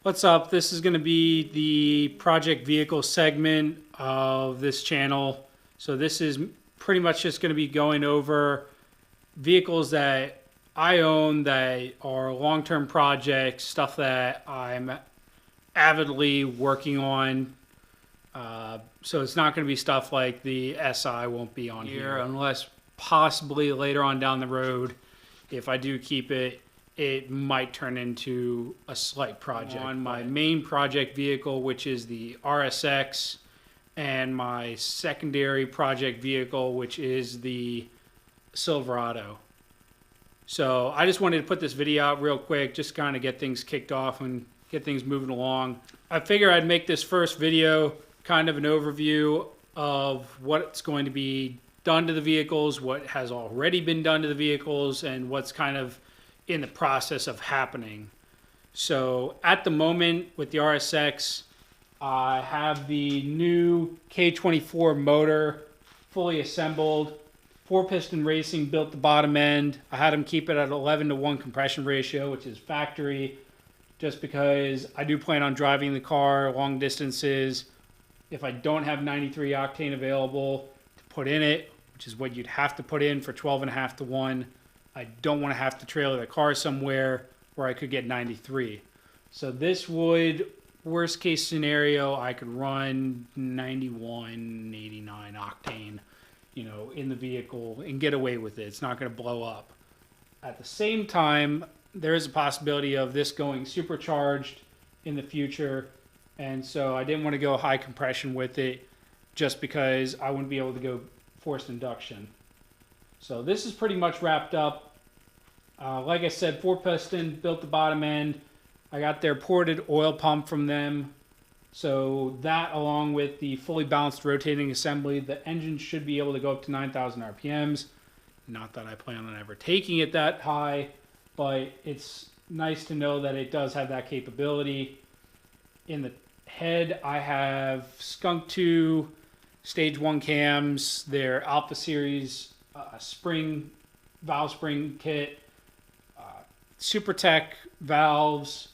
What's up? This is going to be the project vehicle segment of this channel. So this is pretty much just going to be going over vehicles that I own that are long-term projects, stuff that I'm avidly working on. So it's not going to be stuff like the SI won't be on here unless possibly later on down the road, if I do keep it, it might turn into a slight project. On my main project vehicle, which is the RSX, and my secondary project vehicle, which is the Silverado. So I just wanted to put this video out real quick, just kind of get things kicked off and get things moving along. I figure I'd make this first video kind of an overview of what's going to be done to the vehicles, what has already been done to the vehicles, and what's kind of in the process of happening. So at the moment with the RSX, I have the new K24 motor fully assembled, 4-piston racing, built the bottom end. I had them keep it at 11:1 compression ratio, which is factory, just because I do plan on driving the car long distances. If I don't have 93 octane available to put in it, which is what you'd have to put in for 12.5:1, I don't want to have to trailer the car somewhere where I could get 93. So this would, worst case scenario, I could run 91, 89 octane, in the vehicle and get away with it. It's not going to blow up. At the same time, there is a possibility of this going supercharged in the future. And so I didn't want to go high compression with it just because I wouldn't be able to go forced induction. So this is pretty much wrapped up. Like I said, 4-piston, built the bottom end. I got their ported oil pump from them. So that, along with the fully balanced rotating assembly, the engine should be able to go up to 9,000 RPMs. Not that I plan on ever taking it that high, but it's nice to know that it does have that capability. In the head, I have Skunk 2 Stage 1 cams, their Alpha Series valve spring kit, SuperTech valves,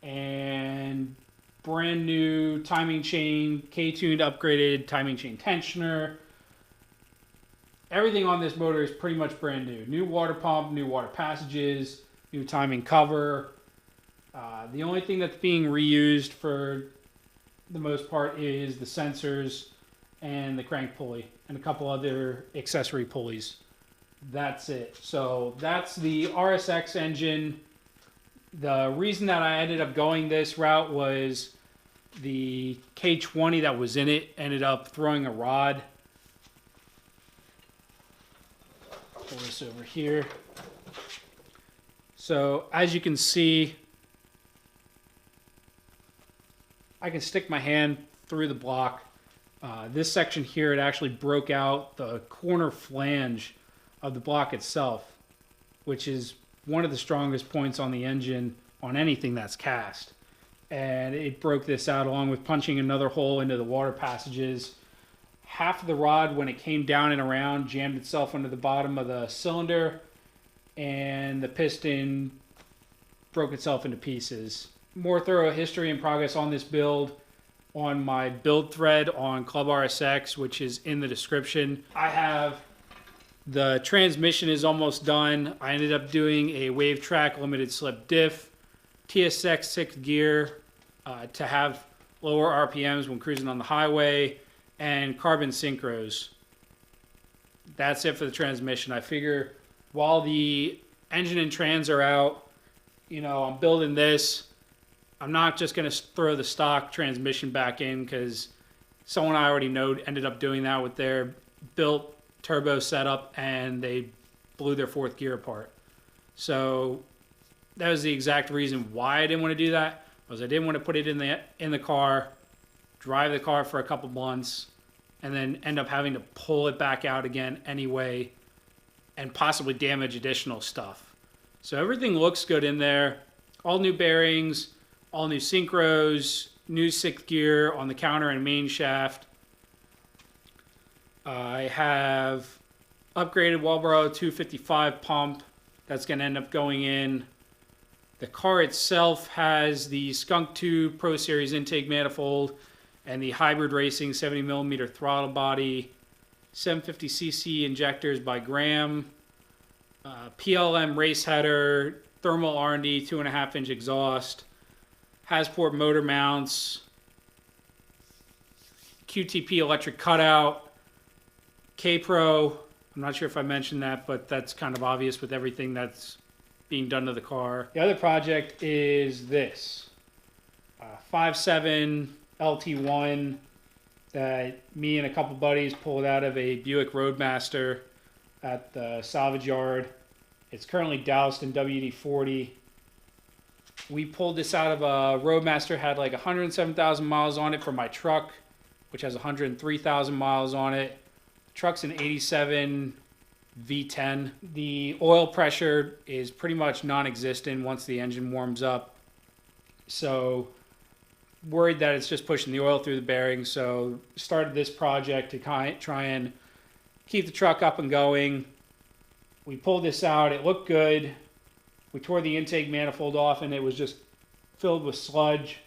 and brand new timing chain, K-tuned upgraded timing chain tensioner. Everything on this motor is pretty much brand new. New water pump, new water passages, new timing cover. The only thing that's being reused for the most part is the sensors and the crank pulley and a couple other accessory pulleys. That's it. So that's the RSX engine. The reason that I ended up going this route was the K20 that was in it ended up throwing a rod. Pull this over here. So as you can see, I can stick my hand through the block. This section here, it actually broke out the corner flange of the block itself, which is one of the strongest points on the engine on anything that's cast. And it broke this out along with punching another hole into the water passages. Half of the rod, when it came down and around, jammed itself into the bottom of the cylinder, and the piston broke itself into pieces. More thorough history and progress on this build on my build thread on Club RSX, which is in the description. The transmission is almost done. I ended up doing a Wave Track limited slip diff, TSX 6th gear to have lower RPMs when cruising on the highway, and carbon synchros. That's it for the transmission. I figure while the engine and trans are out, I'm building this. I'm not just going to throw the stock transmission back in, because someone I already know ended up doing that with their built turbo setup and they blew their 4th gear apart. So that was the exact reason why I didn't want to do that, was I didn't want to put it in the car, drive the car for a couple months, and then end up having to pull it back out again anyway and possibly damage additional stuff. So everything looks good in there. All new bearings, all new synchros, new 6th gear on the counter and main shaft. I have upgraded Walbro 255 pump that's going to end up going in. The car itself has the Skunk 2 Pro Series intake manifold and the hybrid racing 70mm throttle body, 750cc injectors by Graham, PLM race header, thermal R&D 2.5-inch exhaust, Hasport motor mounts, QTP electric cutout, K-Pro. I'm not sure if I mentioned that, but that's kind of obvious with everything that's being done to the car. The other project is this 5.7 LT1 that me and a couple buddies pulled out of a Buick Roadmaster at the salvage yard. It's currently doused in WD-40. We pulled this out of a Roadmaster, had like 107,000 miles on it for my truck, which has 103,000 miles on it. The truck's an 87 V10. The oil pressure is pretty much non-existent once the engine warms up. So worried that it's just pushing the oil through the bearings. So started this project to try and keep the truck up and going. We pulled this out. It looked good. We tore the intake manifold off and it was just filled with sludge.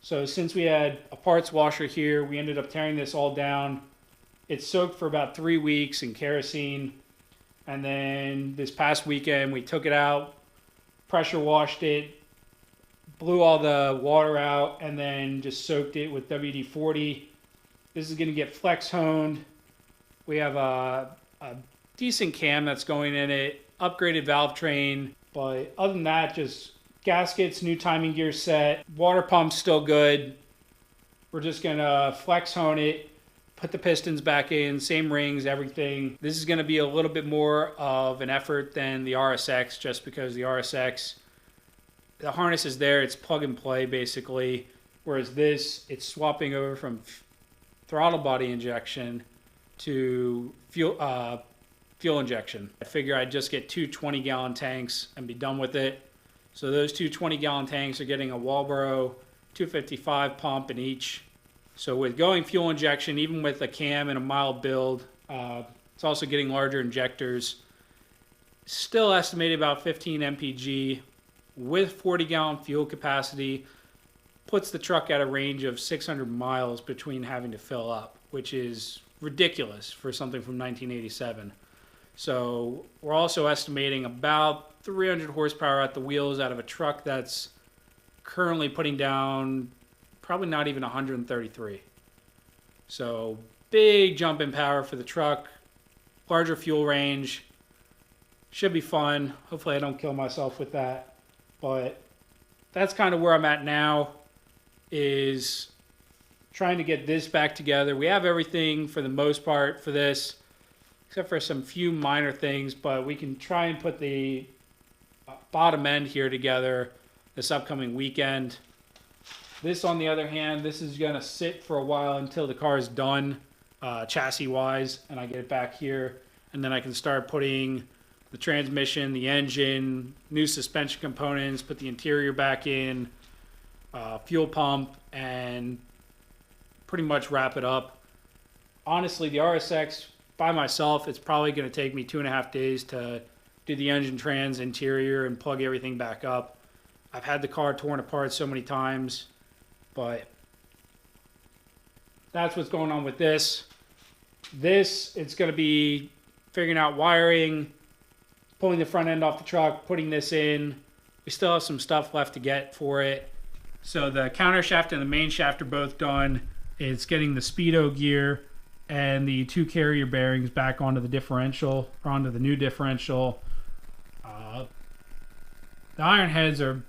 So since we had a parts washer here, we ended up tearing this all down. It soaked for about 3 weeks in kerosene. And then this past weekend, we took it out, pressure washed it, blew all the water out, and then just soaked it with WD-40. This is going to get flex honed. We have a decent cam that's going in it, upgraded valve train. But other than that, just gaskets, new timing gear set, water pump's still good. We're just going to flex hone it, put the pistons back in, same rings, everything. This is going to be a little bit more of an effort than the RSX, just because the RSX, the harness is there, it's plug and play basically. Whereas this, it's swapping over from throttle body injection to fuel injection. I figure I'd just get two 20-gallon tanks and be done with it. So those two 20-gallon tanks are getting a Walbro 255 pump in each. So with going fuel injection, even with a cam and a mild build, it's also getting larger injectors. Still estimated about 15 mpg with 40-gallon fuel capacity. Puts the truck at a range of 600 miles between having to fill up, which is ridiculous for something from 1987. So we're also estimating about 300 horsepower at the wheels out of a truck that's currently putting down probably not even 133. So big jump in power for the truck, larger fuel range, should be fun. Hopefully I don't kill myself with that, but that's kind of where I'm at now, is trying to get this back together. We have everything for the most part for this, except for some few minor things, but we can try and put the bottom end here together this upcoming weekend. This, on the other hand, this is going to sit for a while until the car is done chassis-wise, and I get it back here. And then I can start putting the transmission, the engine, new suspension components, put the interior back in, fuel pump, and pretty much wrap it up. Honestly, the RSX, by myself, it's probably going to take me 2.5 days to do the engine, trans, interior, and plug everything back up. I've had the car torn apart so many times, but that's what's going on with this. This, it's going to be figuring out wiring, pulling the front end off the truck, putting this in. We still have some stuff left to get for it. So the counter shaft and the main shaft are both done. It's getting the speedo gear and the two carrier bearings back onto the differential, or onto the new differential. The iron heads are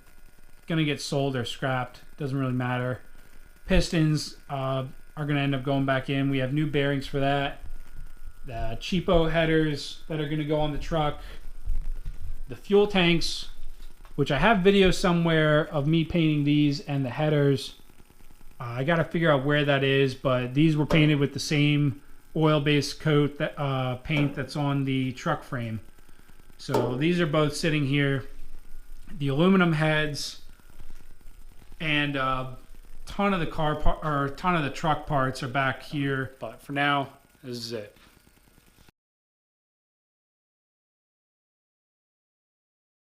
going to get sold or scrapped. Doesn't really matter. Pistons are going to end up going back in. We have new bearings for that. The cheapo headers that are going to go on the truck. The fuel tanks, which I have videos somewhere of me painting these, and the headers. I got to figure out where that is, but these were painted with the same oil-based coat, that paint that's on the truck frame. So these are both sitting here. The aluminum heads and ton of the truck parts are back here. But for now, this is it.